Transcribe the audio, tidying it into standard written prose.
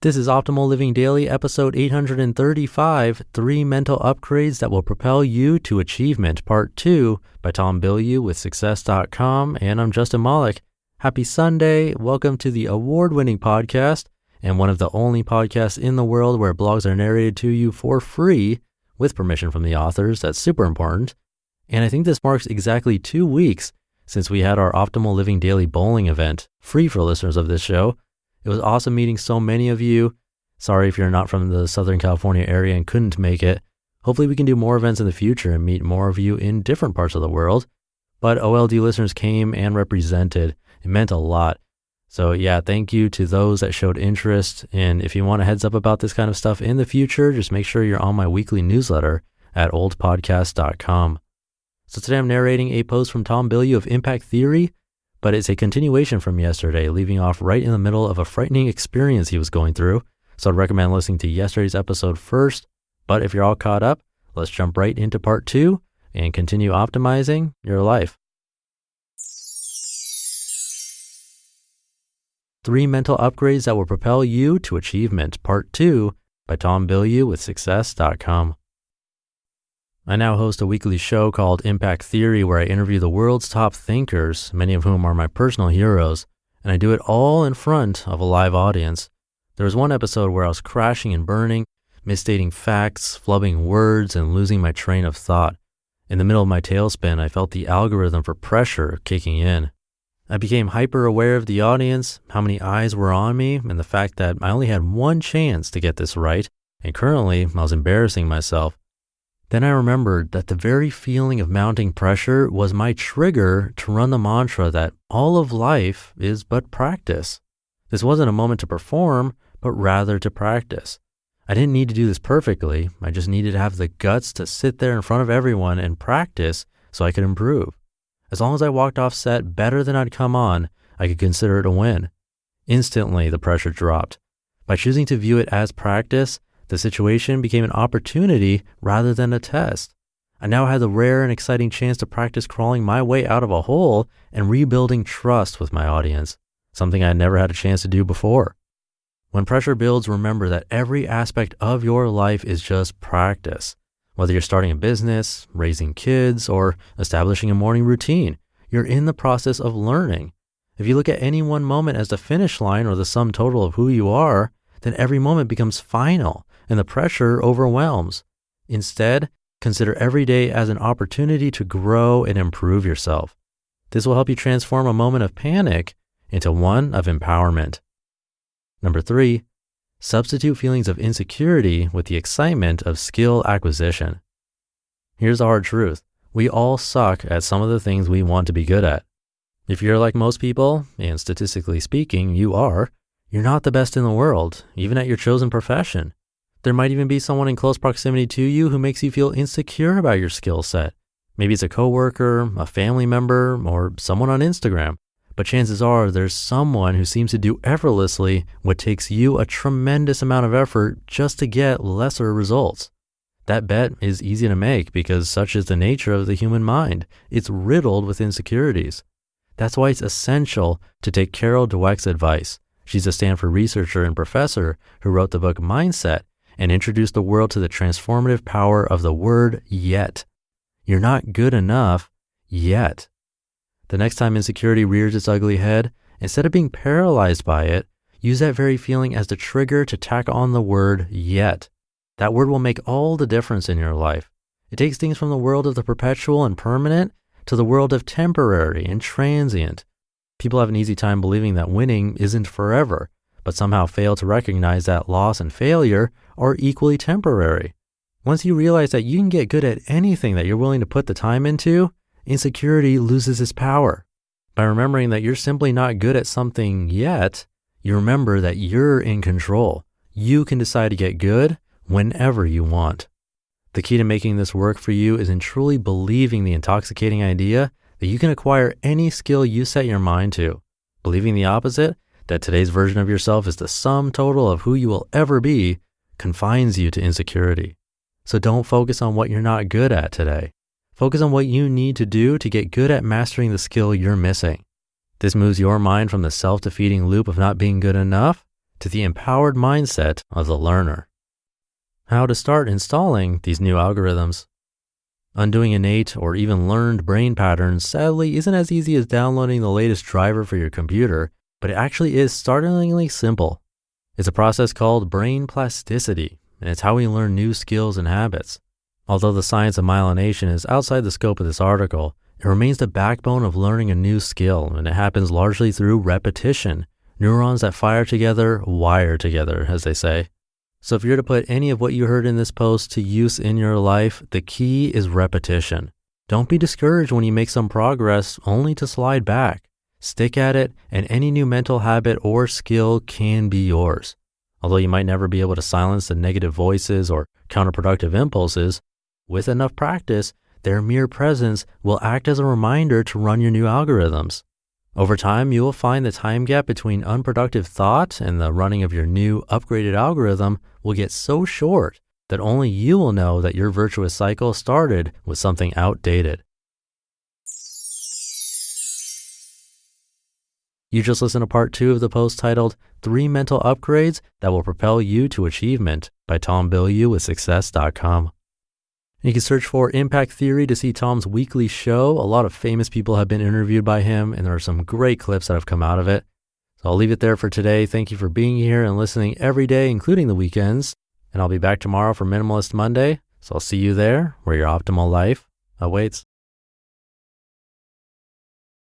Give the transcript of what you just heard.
This is Optimal Living Daily, episode 835, 3 Mental Upgrades That Will Propel You to Achievement, Part 2, by Bilyeu with Success.com, and I'm Justin Malik. Happy Sunday. Welcome to the award-winning podcast, and one of the only podcasts in the world where blogs are narrated to you for free, with permission from the authors. That's super important. And I think this marks exactly 2 weeks since we had our Optimal Living Daily bowling event, free for listeners of this show. It was awesome meeting so many of you. Sorry if you're not from the Southern California area and couldn't make it. Hopefully we can do more events in the future and meet more of you in different parts of the world. But OLD listeners came and represented. It meant a lot. So yeah, thank you to those that showed interest. And if you want a heads up about this kind of stuff in the future, just make sure you're on my weekly newsletter at oldpodcast.com. So today I'm narrating a post from Bilyeu of Impact Theory, but it's a continuation from yesterday, leaving off right in the middle of a frightening experience he was going through. So I'd recommend listening to yesterday's episode first. But if you're all caught up, let's jump right into part 2 and continue optimizing your life. 3 Mental Upgrades That Will Propel You to Achievement, Part 2, by Bilyeu with Success.com. I now host a weekly show called Impact Theory where I interview the world's top thinkers, many of whom are my personal heroes, and I do it all in front of a live audience. There was one episode where I was crashing and burning, misstating facts, flubbing words, and losing my train of thought. In the middle of my tailspin, I felt the algorithm for pressure kicking in. I became hyper aware of the audience, how many eyes were on me, and the fact that I only had one chance to get this right, and currently I was embarrassing myself. Then I remembered that the very feeling of mounting pressure was my trigger to run the mantra that all of life is but practice. This wasn't a moment to perform, but rather to practice. I didn't need to do this perfectly. I just needed to have the guts to sit there in front of everyone and practice so I could improve. As long as I walked off set better than I'd come on, I could consider it a win. Instantly, the pressure dropped. By choosing to view it as practice, the situation became an opportunity rather than a test. I now had the rare and exciting chance to practice crawling my way out of a hole and rebuilding trust with my audience, something I had never had a chance to do before. When pressure builds, remember that every aspect of your life is just practice. Whether you're starting a business, raising kids, or establishing a morning routine, you're in the process of learning. If you look at any one moment as the finish line or the sum total of who you are, then every moment becomes final and the pressure overwhelms. Instead, consider every day as an opportunity to grow and improve yourself. This will help you transform a moment of panic into one of empowerment. Number 3, substitute feelings of insecurity with the excitement of skill acquisition. Here's the hard truth. We all suck at some of the things we want to be good at. If you're like most people, and statistically speaking, you're not the best in the world, even at your chosen profession. There might even be someone in close proximity to you who makes you feel insecure about your skill set. Maybe it's a coworker, a family member, or someone on Instagram. But chances are there's someone who seems to do effortlessly what takes you a tremendous amount of effort just to get lesser results. That bet is easy to make because such is the nature of the human mind. It's riddled with insecurities. That's why it's essential to take Carol Dweck's advice. She's a Stanford researcher and professor who wrote the book Mindset and introduced the world to the transformative power of the word yet. You're not good enough yet. The next time insecurity rears its ugly head, instead of being paralyzed by it, use that very feeling as the trigger to tack on the word yet. That word will make all the difference in your life. It takes things from the world of the perpetual and permanent to the world of temporary and transient. People have an easy time believing that winning isn't forever, but somehow fail to recognize that loss and failure are equally temporary. Once you realize that you can get good at anything that you're willing to put the time into, insecurity loses its power. By remembering that you're simply not good at something yet, you remember that you're in control. You can decide to get good whenever you want. The key to making this work for you is in truly believing the intoxicating idea that you can acquire any skill you set your mind to. Believing the opposite, that today's version of yourself is the sum total of who you will ever be, confines you to insecurity. So don't focus on what you're not good at today. Focus on what you need to do to get good at mastering the skill you're missing. This moves your mind from the self-defeating loop of not being good enough to the empowered mindset of the learner. How to start installing these new algorithms. Undoing innate or even learned brain patterns sadly isn't as easy as downloading the latest driver for your computer, but it actually is startlingly simple. It's a process called brain plasticity, and it's how we learn new skills and habits. Although the science of myelination is outside the scope of this article, it remains the backbone of learning a new skill, and it happens largely through repetition. Neurons that fire together, wire together, as they say. So if you're to put any of what you heard in this post to use in your life, the key is repetition. Don't be discouraged when you make some progress only to slide back. Stick at it, and any new mental habit or skill can be yours. Although you might never be able to silence the negative voices or counterproductive impulses, with enough practice, their mere presence will act as a reminder to run your new algorithms. Over time, you will find the time gap between unproductive thought and the running of your new upgraded algorithm will get so short that only you will know that your virtuous cycle started with something outdated. You just listened to part 2 of the post titled 3 Mental Upgrades That Will Propel You to Achievement by Tom Bilyeu with Success.com. You can search for Impact Theory to see Tom's weekly show. A lot of famous people have been interviewed by him, and there are some great clips that have come out of it. So I'll leave it there for today. Thank you for being here and listening every day, including the weekends. And I'll be back tomorrow for Minimalist Monday. So I'll see you there where your optimal life awaits.